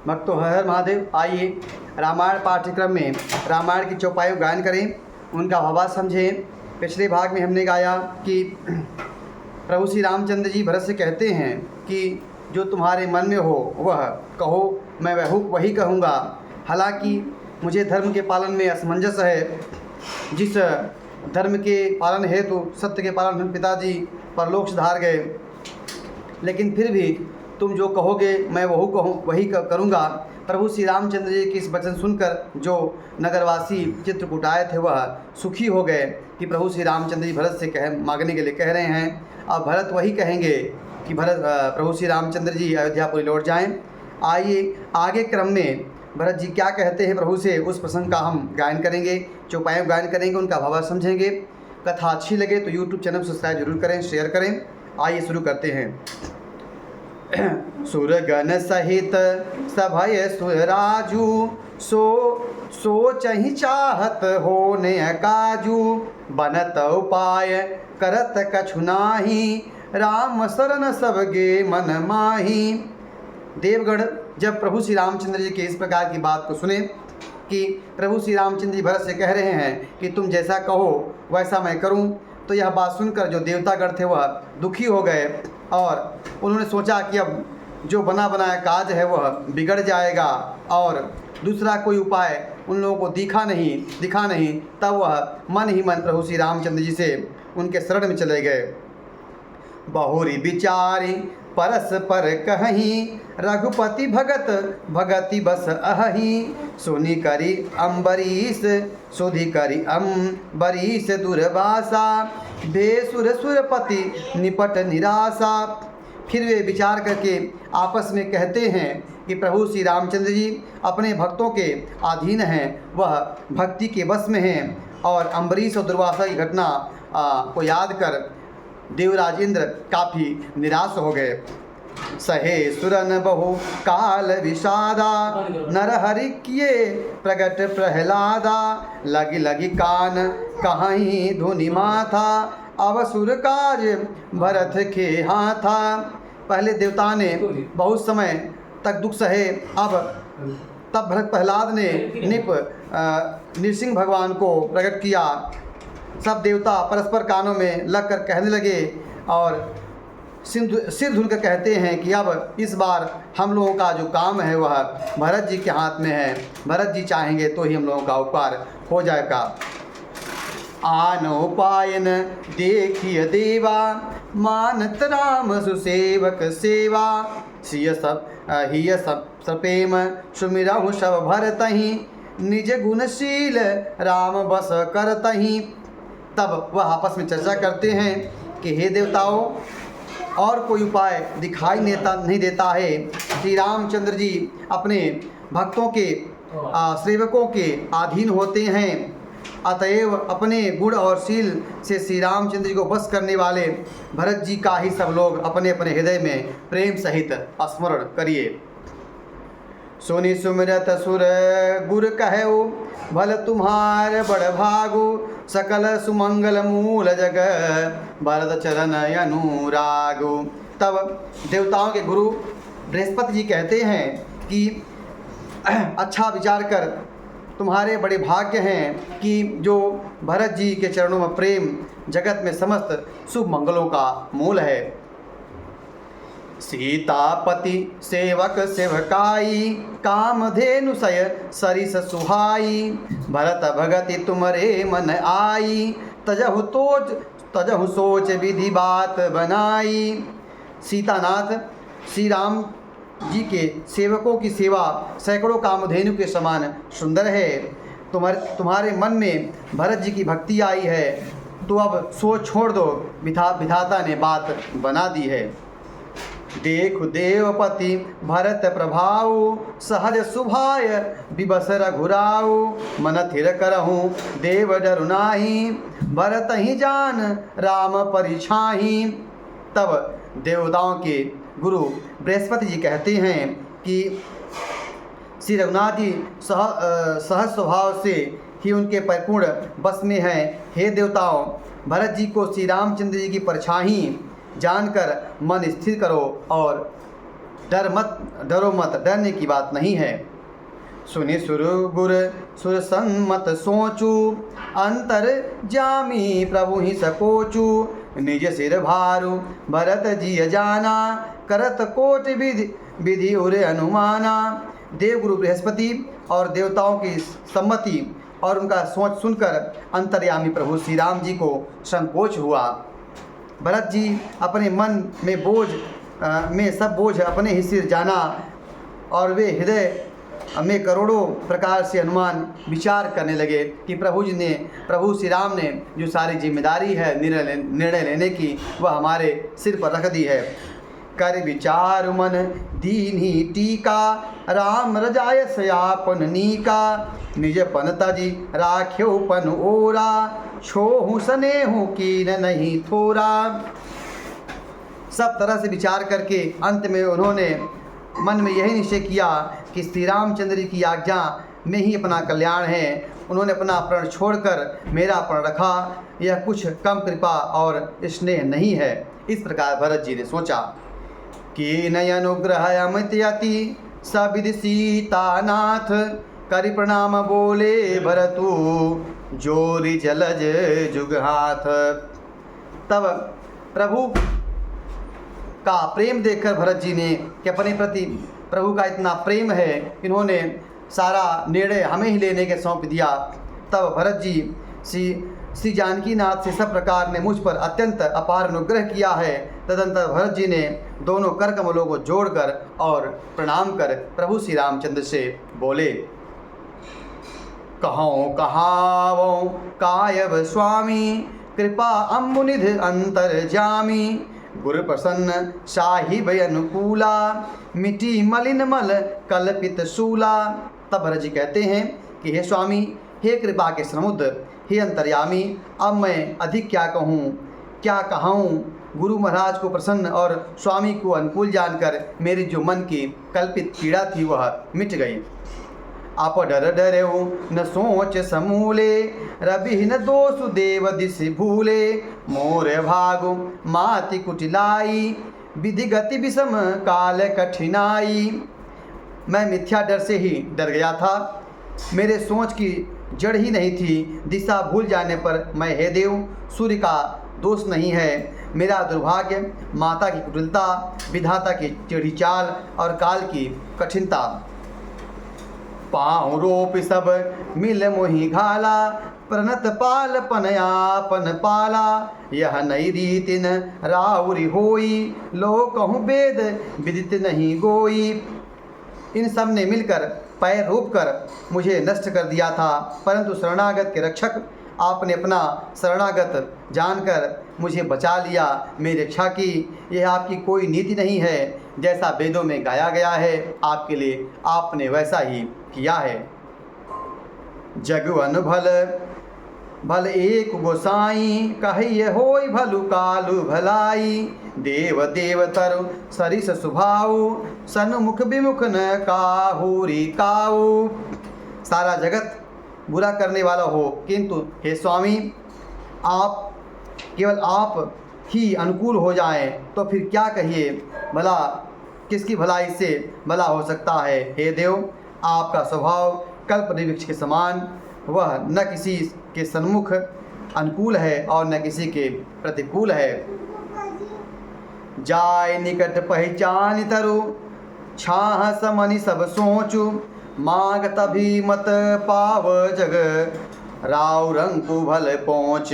भक्तों हर हर महादेव। आइए रामायण पाठ्यक्रम में रामायण की चौपाइयों गायन करें, उनका भावार्थ समझें। पिछले भाग में हमने गाया कि प्रभु श्री रामचंद्र जी भरत से कहते हैं कि जो तुम्हारे मन में हो वह कहो, मैं वही कहूँगा। हालांकि मुझे धर्म के पालन में असमंजस है। जिस धर्म के पालन हेतु सत्य के पालन पिताजी परलोक सुधार गए, लेकिन फिर भी तुम जो कहोगे मैं वही करूँगा। प्रभु श्री रामचंद्र जी के इस वचन सुनकर जो नगरवासी चित्रकूट आए थे वह सुखी हो गए कि प्रभु श्री रामचंद्र जी भरत से मांगने के लिए कह रहे हैं। अब भरत वही कहेंगे कि प्रभु श्री रामचंद्र जी अयोध्यापुरी लौट जाएं। आइए आगे क्रम में भरत जी क्या कहते हैं प्रभु से, उस प्रसंग का हम गायन करेंगे, चौपाइयों गायन करेंगे, उनका भावार्थ समझेंगे। कथा अच्छी लगे तो यूट्यूब चैनल सब्सक्राइब जरूर करें, शेयर करें। आइए शुरू करते हैं। सुरगण सहित सभय सुराजू सोचहि चाहत होने काजू बनत उपाय करत कछु नाही राम शरण सबगे मन माही। देवगण जब प्रभु श्री रामचंद्र जी के इस प्रकार की बात को सुने कि प्रभु श्री रामचंद्र जी भरत से कह रहे हैं कि तुम जैसा कहो वैसा मैं करूं, तो यह बात सुनकर जो देवतागण थे वह दुखी हो गए और उन्होंने सोचा कि अब जो बना बनाया काज है वह बिगड़ जाएगा और दूसरा कोई उपाय उन लोगों को दिखा नहीं। तब वह मन ही मन प्रभु श्री रामचंद्र जी से उनके शरण में चले गए। बहुरी विचारी परस्पर कहीं रघुपति भगति बस अहि सुनि करी अम्बरीश सुधि करी अम्बरीश दुर्वासा बेसुर सुरपति निपट निराशा। फिर वे विचार करके आपस में कहते हैं कि प्रभु श्री रामचंद्र जी अपने भक्तों के अधीन हैं, वह भक्ति के वश में हैं। और अम्बरीश और दुर्वासा की घटना को याद कर देवराजेंद्र काफ़ी निराश हो गए। सहे सुरन बहु काल विषादा नरहरि किए प्रगट प्रहलादा लगी लगी कान कहीं धुनि माथा अब सुर काज भरत के हाथा। पहले देवता ने बहुत समय तक दुख सहे, तब भरत प्रहलाद ने नृसिंह भगवान को प्रकट किया। सब देवता परस्पर कानों में लगकर कहने लगे और सिर धुनकर कहते हैं कि अब इस बार हम लोगों का जो काम है वह भरत जी के हाथ में है। भरत जी चाहेंगे तो ही हम लोगों का उपकार हो जाएगा। आन उपायन देखिए देवा मानत राम सुसेवक सेवा सिय सब सपेम सुमिरहु सब भरतहि निज गुणशील राम बस करतहि। तब वह आपस में चर्चा करते हैं कि हे देवताओं, और कोई उपाय दिखाई नहीं देता है। श्री रामचंद्र जी अपने भक्तों के सेवकों के अधीन होते हैं, अतएव अपने गुण और शील से श्री रामचंद्र जी को बस करने वाले भरत जी का ही सब लोग अपने अपने हृदय में प्रेम सहित स्मरण करिए। सुनि सुमिरत सुर गुर कहु भल तुम्हार बड़ भागु सकल सुमंगल मूल जग भरत चरण अनुरागु। तब देवताओं के गुरु बृहस्पति जी कहते हैं कि अच्छा विचार कर, तुम्हारे बड़े भाग्य हैं कि जो भरत जी के चरणों में प्रेम जगत में समस्त शुभ मंगलों का मूल है। सीतापति सेवक सेवकाई कामधेनु सय सरिस सुहाई भरत भगति तुमरे मन आई तजहु सोच विधि बात बनाई। सीतानाथ श्री राम जी के सेवकों की सेवा सैकड़ों कामधेनु के समान सुंदर है। तुम्हारे मन में भरत जी की भक्ति आई है, तो अब सोच छोड़ दो, विधाता ने बात बना दी है। देखु देवपति भरत प्रभाऊ सहज सुभाय विबस रघुराऊ मन थिर करहूँ देव डरु नाही भरत ही जान राम परिछाही। तब देवताओं के गुरु बृहस्पति जी कहते हैं कि श्री रघुनाथ जी सहज स्वभाव से ही उनके परिपूर्ण बस में हैं। हे देवताओं, भरत जी को श्री रामचंद्र जी की परछाई जानकर मन स्थिर करो और डरो मत, डरने की बात नहीं है। सुनि सुर गुर सुर सन्मत सोचू, अंतर जामी प्रभु ही सकोचू। निज सिर भारू भरत जी जाना, करत कोट विधि उर अनुमाना। देवगुरु बृहस्पति और देवताओं की सम्मति और उनका सोच सुनकर अंतर्यामी प्रभु श्री राम जी को संकोच हुआ। भरत जी अपने मन में सब बोझ अपने ही सिर जाना और वे हृदय में करोड़ों प्रकार से अनुमान विचार करने लगे कि प्रभु श्री राम ने जो सारी जिम्मेदारी है निर्णय लेने की, वह हमारे सिर पर रख दी है। कर विचार मन दीन ही टीका, राम रजाय सयापन नीका। निज पन तजी राख्यो पन ओरा, छोहु स्नेहु कीन नहीं थोरा। सब तरह से विचार करके अंत में उन्होंने मन में यही निश्चय किया कि श्री रामचंद्र की आज्ञा में ही अपना कल्याण है। उन्होंने अपना प्रण छोड़कर मेरा प्रण रखा, यह कुछ कम कृपा और स्नेह नहीं है। इस प्रकार भरत जी ने सोचा कि नय अनुग्रह अमित यति सविद सीतानाथ। करि प्रणाम बोले भरतु, जोरी जलज जुग हाथ। तब प्रभु का प्रेम देखकर भरत जी ने कि अपने प्रति प्रभु का इतना प्रेम है, इन्होंने सारा निर्णय हमें ही लेने के सौंप दिया। तब भरत जी श्री जानकी नाथ से सब प्रकार ने मुझ पर अत्यंत अपार अनुग्रह किया है। तदंतर भरत जी ने दोनों कर कमलों को जोड़कर और प्रणाम कर प्रभु श्री रामचंद्र से बोले, कहूँ कहावों कायब स्वामी, कृपा अम्बुनिध अंतर जामी। गुरु प्रसन्न साहिब अनुकूला, मिटी मलिन मल कल्पित शूला। तब भरत जी कहते हैं कि हे स्वामी, हे कृपा के समुद्र, हे अंतर्यामी, अब मैं अधिक क्या कहूँ। गुरु महाराज को प्रसन्न और स्वामी को अनुकूल जानकर मेरी जो मन की कल्पित पीड़ा थी वह मिट गई। आप डर डरेऊ न सोच समूले, रवि न दोषु देव दिश भूले। मोर भागु माति कुटिलाई, विधि गति विषम काल कठिनाई। मैं मिथ्या डर से ही डर गया था, मेरे सोच की जड़ ही नहीं थी। दिशा भूल जाने पर मैं, हे देव, सूर्य का दोष नहीं है। मेरा दुर्भाग्य माता की कुटिलता, विधाता की टेढ़ी चाल और काल की कठिनता। पाँव रोप सब मिल मोहि घाला, प्रणत पाल पनयापन पाला। यह नई रीतिन राउरी होई, लो कहूँ वेद विदित नहीं गोई। इन सब ने मिलकर पैर रोप कर मुझे नष्ट कर दिया था, परंतु शरणागत के रक्षक आपने अपना शरणागत जानकर मुझे बचा लिया, मेरी रक्षा की। यह आपकी कोई नीति नहीं है, जैसा वेदों में गाया गया है आपके लिए आपने वैसा ही किया है। जगवन भल एक गोसाई, कहिए होई भलु कालु भलाई। देव देव तरु सरिस सुभाऊ, सन्मुख विमुख न काहुरी काऊ। सारा जगत बुरा करने वाला हो, किंतु हे स्वामी, आप केवल आप ही अनुकूल हो जाएं तो फिर क्या कहिए, भला किसकी भलाई से भला हो सकता है। हे देव, आपका स्वभाव कल्प वृक्ष के समान, वह न किसी के सन्मुख अनुकूल है और न किसी के प्रतिकूल है। जाय निकट पहचान तरु, छाह समनि सब सोचू। मांग तभी मत पाव जग, राव रंकु भल पहुँच।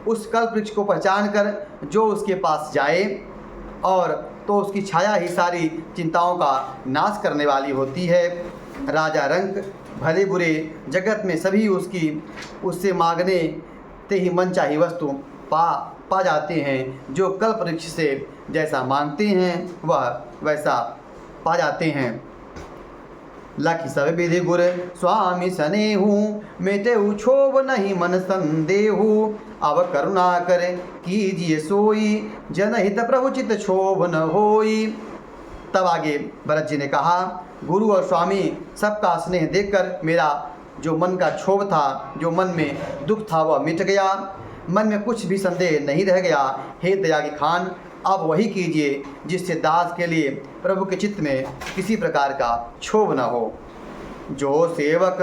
उस कल्प वृक्ष को पहचान कर जो उसके पास जाए और तो उसकी छाया ही सारी चिंताओं का नाश करने वाली होती है। राजा रंक भले बुरे जगत में सभी उससे मांगने ते ही मनचाही वस्तु पा जाते हैं। जो कल्प वृक्ष से जैसा मांगते हैं वह वैसा पा जाते हैं। लखि सब विधि गुर स्वामी सनेहू, मेटे क्षोभ नहीं मन संदेहू। अब करुणा कर कीजिए सोई, जनहित प्रभु चित क्षोभ न होई। तब आगे भरत जी ने कहा, गुरु और स्वामी सबका स्नेह देखकर मेरा जो मन का क्षोभ था, जो मन में दुख था, वह मिट गया। मन में कुछ भी संदेह नहीं रह गया। हे दया की खान, आप वही कीजिए जिससे दास के लिए प्रभु के चित्त में किसी प्रकार का क्षोभ न हो। जो सेवक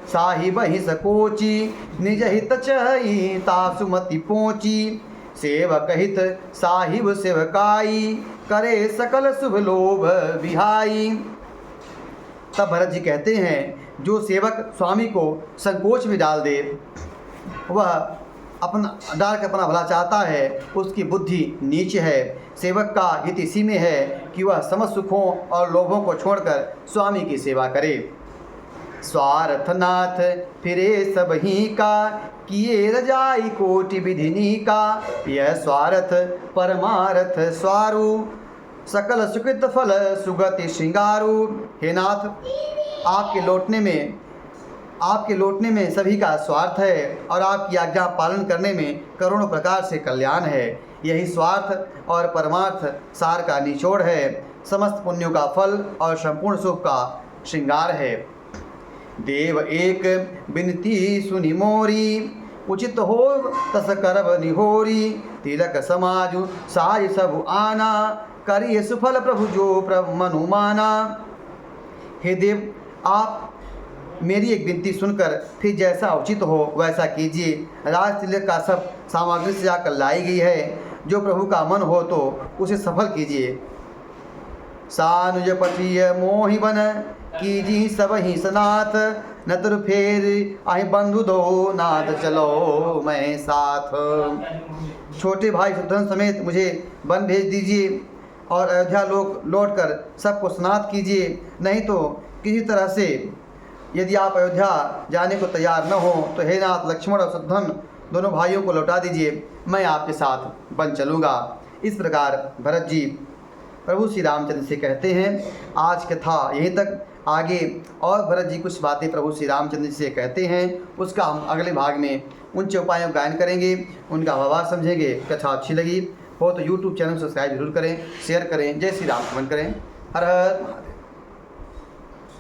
साहिब ही सकोची, निज हित चही तासुमति पोची। सेवक हित साहिब सेवकाई, करे सकल शुभ लोभ विहाई। तब भरत जी कहते हैं, जो सेवक स्वामी को संकोच में डाल दे, वह अपना भला चाहता है, उसकी बुद्धि नीच है। सेवक का हित इसी में है कि वह समस्त सुखों और लोभों को छोड़कर स्वामी की सेवा करे। स्वार्थनाथ फिरे सब ही का, किए रजाई कोटि विधिनी का। यह स्वार्थ परमार्थ स्वारु, सकल सुकृत फल सुगति श्रृंगारु। हे नाथ, आपके लौटने में सभी का स्वार्थ है और आपकी आज्ञा पालन करने में करोड़ों प्रकार से कल्याण है। यही स्वार्थ और परमार्थ सार का निचोड़ है, समस्त पुण्यों का फल और संपूर्ण सुख का श्रृंगार है। देव एक बिनती सुनि मोरी, उचित हो तस करब निहोरी। तिलक समाजु साज सब आना, करिए सुफल प्रभु जो प्रभु मनु माना। हे देव, आप मेरी एक विनती सुनकर फिर जैसा उचित हो वैसा कीजिए। राज तिलक का सब सामग्री से जाकर लाई गई है, जो प्रभु का मन हो तो उसे सफल कीजिए। सानुज पतिय मोहि बन, कीजी सब ही सनाथ। नतर फेर आहि बंधु दो, नाथ चलो मैं साथ। छोटे भाई शत्रुघ्न समेत मुझे वन भेज दीजिए और अयोध्या लौट कर सबको स्नात कीजिए। नहीं तो किसी तरह से यदि आप अयोध्या जाने को तैयार न हो तो हे नाथ, लक्ष्मण और शत्रुघ्न दोनों भाइयों को लौटा दीजिए, मैं आपके साथ वन चलूँगा। इस प्रकार भरत जी प्रभु श्री रामचंद्र से कहते हैं। आज कथा यहीं तक। आगे और भरत जी कुछ बातें प्रभु श्री रामचंद्र जी से कहते हैं, उसका हम अगले भाग में उन उपायों का गायन करेंगे, उनका भावार्थ समझेंगे। कथा अच्छी लगी हो तो यूट्यूब चैनल सब्सक्राइब जरूर करें, शेयर करें। जय श्री राम कमेंट करें। हर हर महादेव।